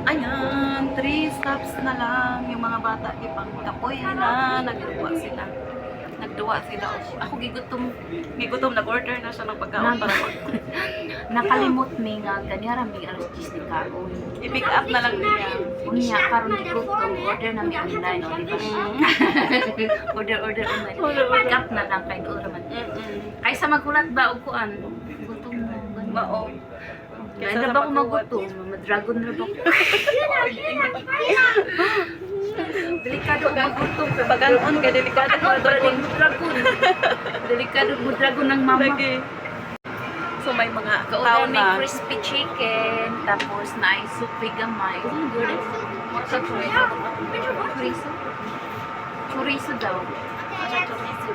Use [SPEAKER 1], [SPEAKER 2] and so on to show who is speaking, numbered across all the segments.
[SPEAKER 1] Ayan, 3 stops na lang. Yung mga bata, ipang kapoy na. Nagduwa sila. Ako gigutom, nag-order na siya ng pagkaon para
[SPEAKER 2] Nakalimot mi nga ganyan mi alas 10 ni kaon.
[SPEAKER 1] i-pick up na lang niya.
[SPEAKER 2] Unya karon gigutom order na mi online o di ba? Order online. Pick up na lang kay doon man. Kaysa magulat ba og kuan? Gutom mo.
[SPEAKER 1] Mao.
[SPEAKER 2] Kaya ba ko magutom? Dragon na ba ko? Delikado magutom.
[SPEAKER 1] Pag-anon kay delikado mo
[SPEAKER 2] Dragon. Delikado mo dragon ng mama.
[SPEAKER 1] lagi. So may mga tao
[SPEAKER 2] Kaulan may
[SPEAKER 1] na.
[SPEAKER 2] crispy chicken, tapos na soup gamay. Sa chorizo. Chorizo daw. Chorizo.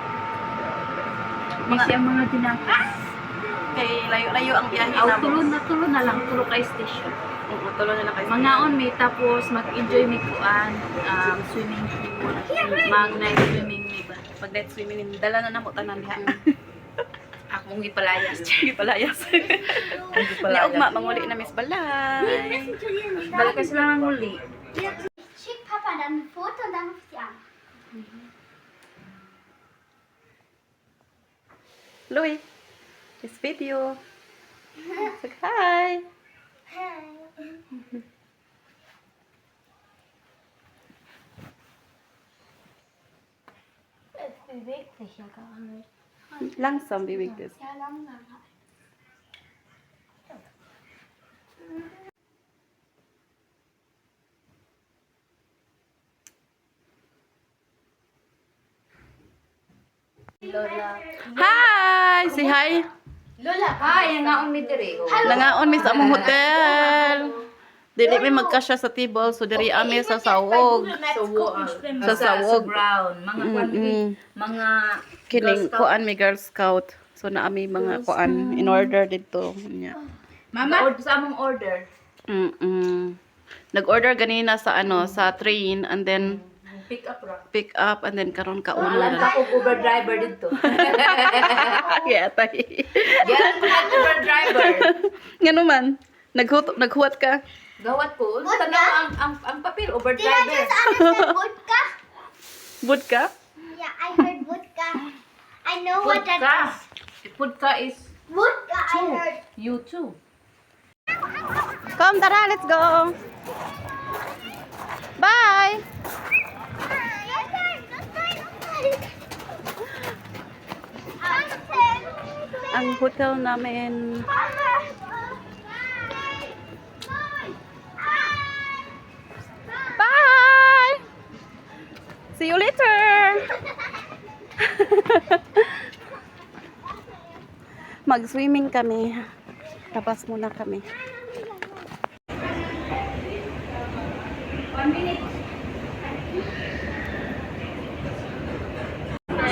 [SPEAKER 1] Mga-
[SPEAKER 2] Mga dinapos.
[SPEAKER 1] Kay layo-layo ang biyahe
[SPEAKER 2] Aw,
[SPEAKER 1] na.
[SPEAKER 2] tulo na lang, tulo kay station.
[SPEAKER 1] Tulo na lang kayo.
[SPEAKER 2] Mangaon may tapos mag-enjoy may kuan, swimming pool, mag-night swimming may ba.
[SPEAKER 1] Pag night swimming, dala na namo tanan diha.
[SPEAKER 2] Akong gipalayas.
[SPEAKER 1] Sige palayas. Ni ugma manguli na Miss Balay.
[SPEAKER 2] Dala ka sila ng uli.
[SPEAKER 3] Schick Papa dann ein Foto und dann ruft sie an.
[SPEAKER 1] Louis, this video. Sag hi.
[SPEAKER 3] Es bewegt sich ja gar nicht.
[SPEAKER 1] Langsam bewegt es.
[SPEAKER 3] Ja, langsam.
[SPEAKER 2] Lola.
[SPEAKER 1] Hi! Say hi.
[SPEAKER 3] Lola,
[SPEAKER 2] Hi, nga mi diri.
[SPEAKER 1] Nangaon mi sa among hotel. Dili mi magkasya sa table, so diri ami sa sawog. Sa sawog.
[SPEAKER 2] Brown, mga mga
[SPEAKER 1] Kining kuan mi Girl Scout. So na ami mga kuan in order dito. Nya.
[SPEAKER 2] Mama, sa among order.
[SPEAKER 1] Nag-order ganina sa sa train and then
[SPEAKER 2] Pick up ra.
[SPEAKER 1] pick up and then karon
[SPEAKER 2] Wala
[SPEAKER 1] kauna
[SPEAKER 2] ka og Uber driver dito.
[SPEAKER 1] Yeah, tay.
[SPEAKER 2] Yan ko ang Uber driver.
[SPEAKER 1] Ngano man? Naghuwat ka?
[SPEAKER 2] Gawat ko, tanaw ang papel Uber
[SPEAKER 3] Did I
[SPEAKER 2] driver.
[SPEAKER 3] just understand vodka?
[SPEAKER 1] Bud ka?
[SPEAKER 3] Yeah, I heard vodka. I know what that is.
[SPEAKER 2] Pudka is
[SPEAKER 3] Vodka, I heard.
[SPEAKER 2] you too.
[SPEAKER 1] Come, tara, let's go. Bye. Ang hotel namin. Bye. See you later. Mag-swimming kami. Labas muna kami.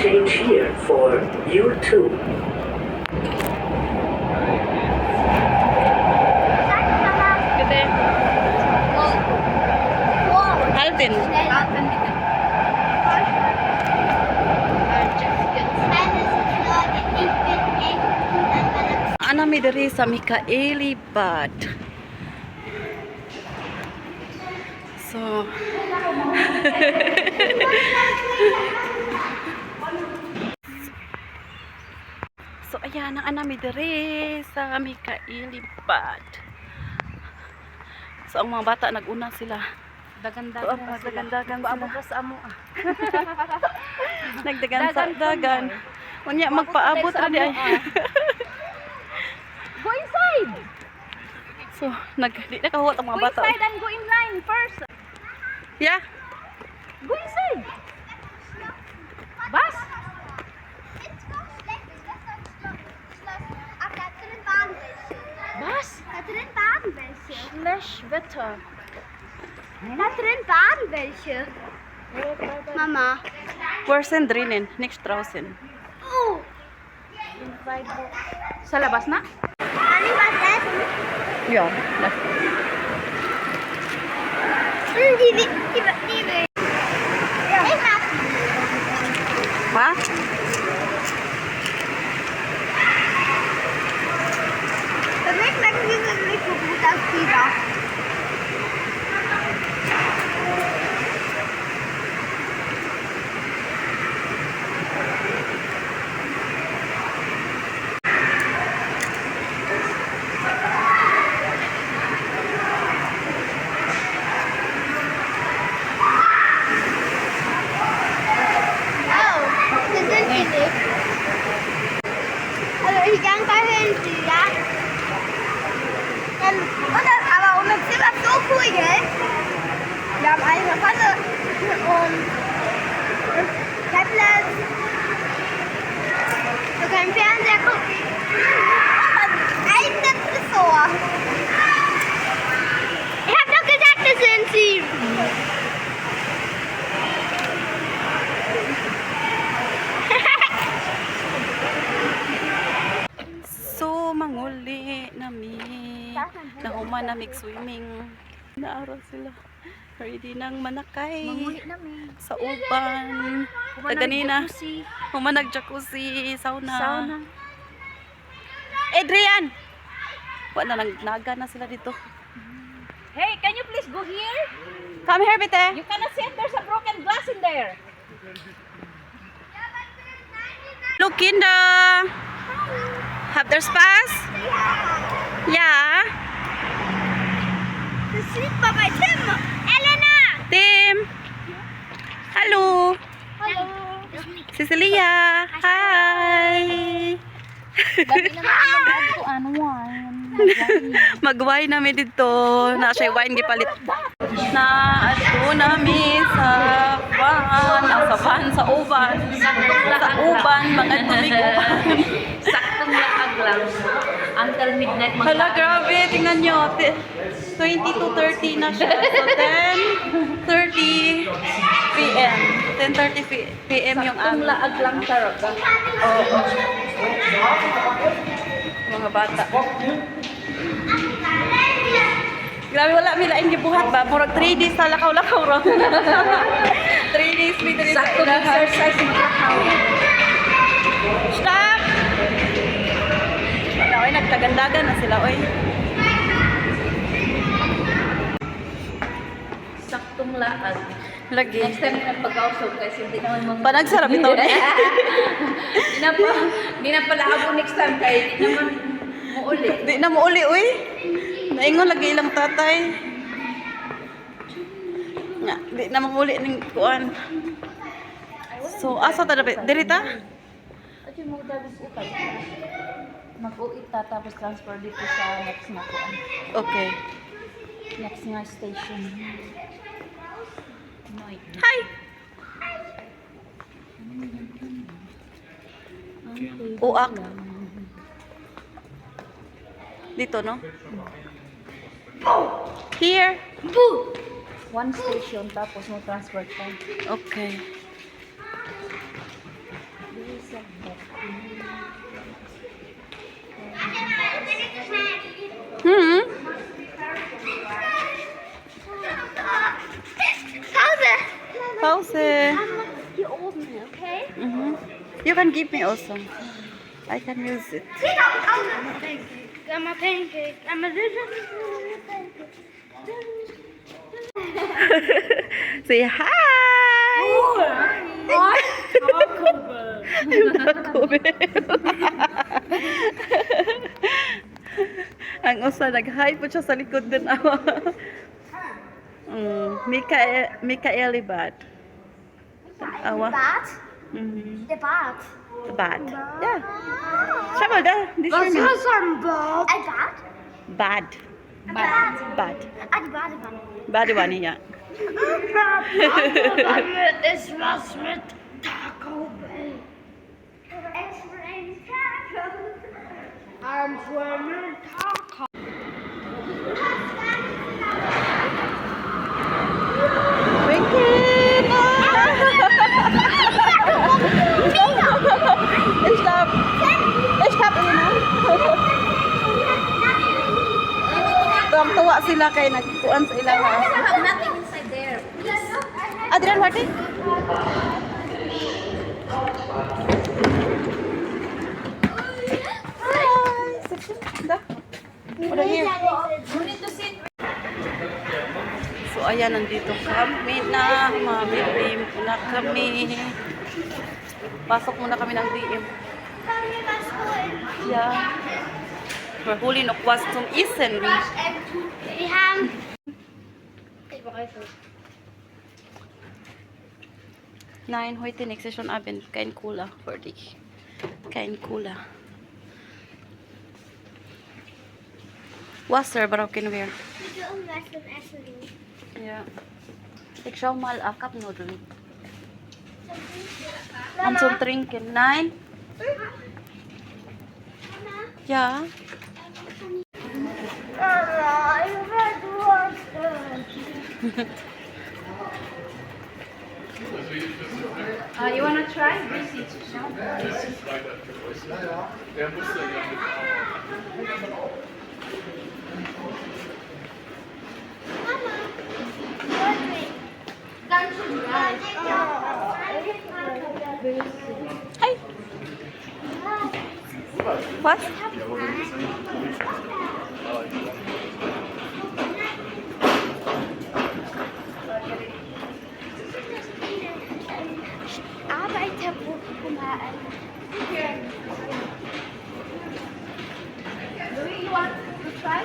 [SPEAKER 4] Change here for U2.
[SPEAKER 1] Gede. Alvin. Ana mi diri sa Mikaeli Bad. So So ayan ang ana mi diri sa Mikaeli Bad. So ang mga bata naguna sila.
[SPEAKER 2] Dagan-dagan pa sila.
[SPEAKER 1] Dagan-dagan
[SPEAKER 2] Paabot
[SPEAKER 1] sila.
[SPEAKER 2] ra sa amo.
[SPEAKER 1] Nagdagan sa dagan. Unya magpaabot ra di ay.
[SPEAKER 2] Go inside.
[SPEAKER 1] So di na kahuwat ang mga bata.
[SPEAKER 2] and go in line first.
[SPEAKER 1] Yeah.
[SPEAKER 2] Go inside. Was? Was?
[SPEAKER 3] Da drin baden welche.
[SPEAKER 2] Slash Wetter.
[SPEAKER 3] Da drin baden welche. Mama.
[SPEAKER 1] Where's drinnen? Next draußen.
[SPEAKER 3] Oh.
[SPEAKER 2] Sa labas na?
[SPEAKER 3] Kann ich was essen?
[SPEAKER 1] Ja.
[SPEAKER 3] Die will. Ich mag die.
[SPEAKER 1] Ha?
[SPEAKER 3] Für mich schmecken diese nicht so gut als die da.
[SPEAKER 1] namig swimming. Naaraw sila. Ready nang manakay.
[SPEAKER 2] Mangulit namin.
[SPEAKER 1] Sa uban. Taganina. Humanag jacuzzi. Sauna. Adrian! Wala nang naga na sila dito.
[SPEAKER 2] Hey, can you please go here?
[SPEAKER 1] Come here, bite.
[SPEAKER 2] You cannot see if there's a broken glass in there.
[SPEAKER 1] Look, Kinda. Have their spas? Yeah.
[SPEAKER 3] Sleep by my Tim. Elena.
[SPEAKER 1] Tim. Hello.
[SPEAKER 3] Hello.
[SPEAKER 1] Cecilia. Hi.
[SPEAKER 2] Dami naman ko ano wine.
[SPEAKER 1] Mag-wine namin dito. Na siya wine gipalit. Na ato namin sa van, sa uban. Sa uban, mga tubig uban.
[SPEAKER 2] Saktong laag lang. Until midnight
[SPEAKER 1] Hala, grabe. Tingnan nyo. 20 to 30 na siya. So, 10:30 p.m. 10:30 p.m. yung
[SPEAKER 2] Saktong laag lang sarap.
[SPEAKER 1] Oo. Mga bata. Grabe, wala may laing gibuhat ba? Murag 3 days sa lakaw-lakaw ron. 3 days may diri sa
[SPEAKER 2] Saktong
[SPEAKER 1] ilahan.
[SPEAKER 2] exercise mo lakaw.
[SPEAKER 1] Stop! Wala, oy, nagtagandagan na sila, oy.
[SPEAKER 2] Saktong laag.
[SPEAKER 1] Lagi.
[SPEAKER 2] Next time na pag-ausog kasi hindi naman mga...
[SPEAKER 1] Panagsarap ito.
[SPEAKER 2] Hindi na pala ako next time kaya hindi naman muuli.
[SPEAKER 1] Di na mo uli, uy. Naingon lagi ilang tatay. Nga, di na mo uli ng kuan. So, asa ta dapat? Diri ta?
[SPEAKER 2] At yung mga dabis utay. Mag-uit ta tapos transfer dito sa next na kuan.
[SPEAKER 1] Okay.
[SPEAKER 2] Next nga station. Noy.
[SPEAKER 1] Hi! Uak. Dito, no? Here.
[SPEAKER 2] One station tapos mo transfer ka.
[SPEAKER 1] Okay. Hmm?
[SPEAKER 3] Pause.
[SPEAKER 1] Pause.
[SPEAKER 3] You old me, okay?
[SPEAKER 1] Mhm. You can give me also. I can use it.
[SPEAKER 3] I'm a pancake. I'm a pancake. I'm a little pancake.
[SPEAKER 1] Say hi! Taco Bell. Ang usa nag-hi po siya sa likod din awa. Mikaeli Bad. Awa.
[SPEAKER 3] Bat?
[SPEAKER 1] Mhm.
[SPEAKER 3] The bat.
[SPEAKER 1] Bad. Yeah. Siya ba da? This
[SPEAKER 3] Was
[SPEAKER 1] is
[SPEAKER 3] this on bat? A bat?
[SPEAKER 1] bad.
[SPEAKER 3] A bat.
[SPEAKER 1] Bad.
[SPEAKER 3] A bat one.
[SPEAKER 1] Bad one yeah.
[SPEAKER 3] This was with Taco Bell. I'm swimming taco.
[SPEAKER 1] Stop. Stop Elena. Tuwang-tuwa sila kay nagkuan sa ilang house.
[SPEAKER 2] Have nothing inside there.
[SPEAKER 1] Adrian, what is? Udah here. So ayan, nandito kami na, mamimim na kami. Pasok muna kami ng DM. Yeah. We're holding a was zum Essen.
[SPEAKER 3] Wir haben. Ich bereite.
[SPEAKER 1] Nein, heute nächste schon Abend. Kein Cola für dich. Kein Cola. Wasser brauchen wir.
[SPEAKER 3] Bitte was zum Essen.
[SPEAKER 1] Ja. Ich schau mal Cup-Nudeln. Und zum Trinken. Nein? Ja.
[SPEAKER 3] Mama, ich will Durst.
[SPEAKER 2] You wanna try? This is
[SPEAKER 1] Ay! What?
[SPEAKER 3] Arbeiterbuchkummel.
[SPEAKER 2] Louis, you want to try?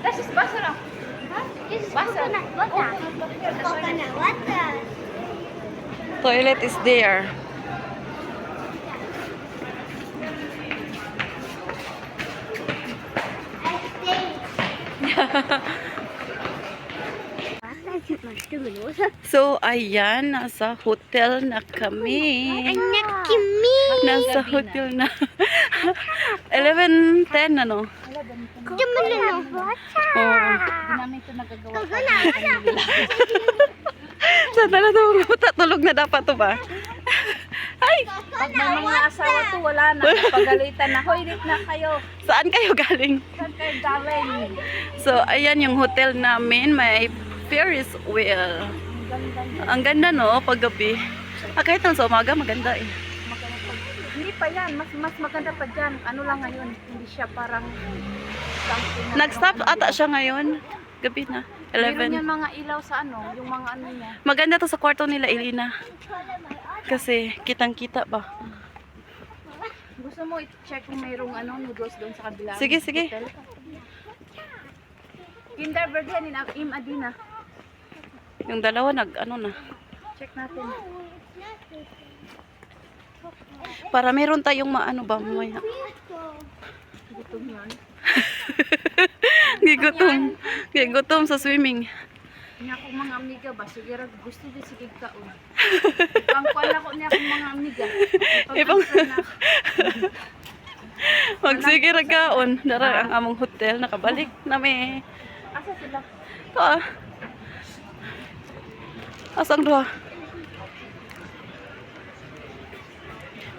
[SPEAKER 2] Das ist Wasser auch.
[SPEAKER 3] This is
[SPEAKER 2] Wasser.
[SPEAKER 3] coconut water. Coconut water.
[SPEAKER 1] Toilet is there.
[SPEAKER 3] I stay.
[SPEAKER 1] So, ayan, nasa hotel na kami.
[SPEAKER 3] Anak Kimi.
[SPEAKER 1] Nasa hotel na. 11:10 ano?
[SPEAKER 3] Coconut water.
[SPEAKER 1] Oh.
[SPEAKER 2] Hindi namin ito nagagawa.
[SPEAKER 3] Coconut water.
[SPEAKER 1] Saan na tulog na dapat to ba? Ay!
[SPEAKER 2] Pag may mga asawa to, wala na. Pagalitan na. Hoy, late na kayo.
[SPEAKER 1] Saan kayo galing?
[SPEAKER 2] Saan kayo galing?
[SPEAKER 1] So, ayan yung hotel namin. May Ferris wheel. Ang ganda no, paggabi. Kahit sa umaga, maganda eh.
[SPEAKER 2] Hindi pa yan. Mas maganda pa dyan. Ano lang ngayon. Hindi siya parang something na-
[SPEAKER 1] Nag-stop ata siya ngayon. Gabi na.
[SPEAKER 2] Meron
[SPEAKER 1] 11.
[SPEAKER 2] yan mga ilaw sa ano. Yung mga ano niya.
[SPEAKER 1] Maganda to sa kwarto nila, Elina. Kasi kitang-kita ba?
[SPEAKER 2] Gusto mo i-check kung mayroong ano, noodles doon sa kabila?
[SPEAKER 1] Sige, sige.
[SPEAKER 2] Hotel? Kinder Verde ni Im Adina.
[SPEAKER 1] Yung dalawa ano na.
[SPEAKER 2] Check natin.
[SPEAKER 1] Para meron tayong maano ba mamaya.
[SPEAKER 2] Gutom yun.
[SPEAKER 1] Gigutom. Gigutom sa swimming.
[SPEAKER 2] Niya akong mga amiga ba? Sige, gusto din sige kaon. Pangkuan ako niya akong mga amiga.
[SPEAKER 1] Ipang-
[SPEAKER 2] Ipang na.
[SPEAKER 1] Magsige ragkaon. Dara ang among hotel. Nakabalik na may.
[SPEAKER 2] Asa sila?
[SPEAKER 1] Ito ah. Asang doha?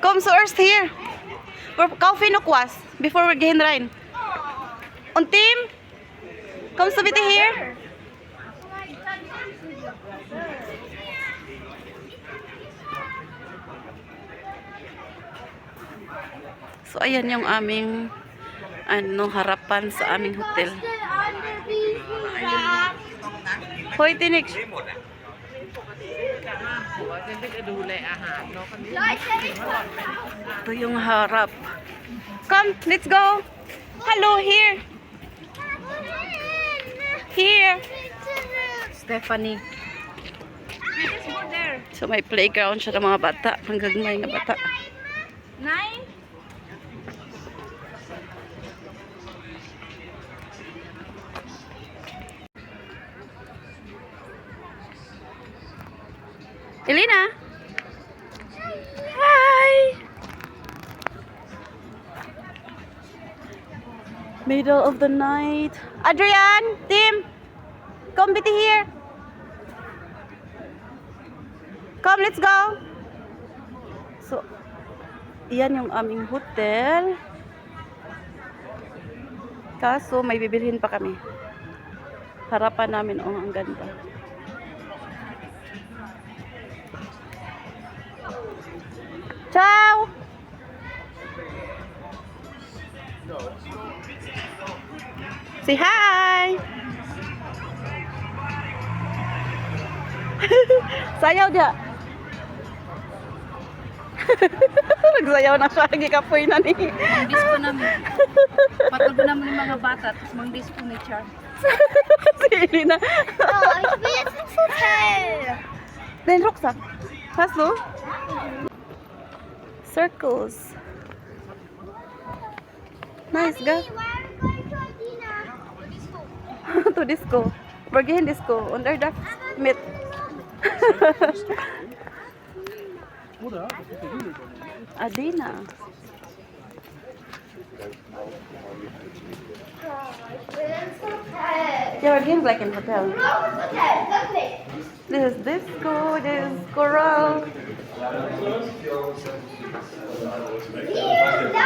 [SPEAKER 1] Come source here. Coffee no kwas. Before we gain rain. On team. Come subiti here. So ayan yung aming harapan sa aming hotel. Hoy tinik. Ito yung harap. Come, let's go. Hello, here. Here.
[SPEAKER 2] Stephanie. Let's go there.
[SPEAKER 1] So may playground siya ng mga bata, panggagmay na bata.
[SPEAKER 2] 9?
[SPEAKER 1] Elena. Hi. Middle of the night. Adrian, Tim. Come biti here. Come, let's go. So, iyan yung aming hotel. Kaso, may bibilhin pa kami. Harapan namin, oh, ang ganda. Ciao! Say hi! Sayaw dia. Nagsayaw na siya. Gikapoy na ni.
[SPEAKER 2] Mang-disco namin. Patuloy ko namin yung mga bata. Tapos mang-disco ni Char.
[SPEAKER 1] Si Elena.
[SPEAKER 3] Oh, ich will jetzt ins Hotel.
[SPEAKER 1] Den Rucksack. Hast du? Circles. Nice, ga?
[SPEAKER 3] Where are we going to Adina?
[SPEAKER 1] To disco. We're going disco. Under the mit. Adina. Yeah, we're going like in hotel.
[SPEAKER 3] Hotel, wirklich.
[SPEAKER 1] This is disco, this is coral.
[SPEAKER 3] Hier, da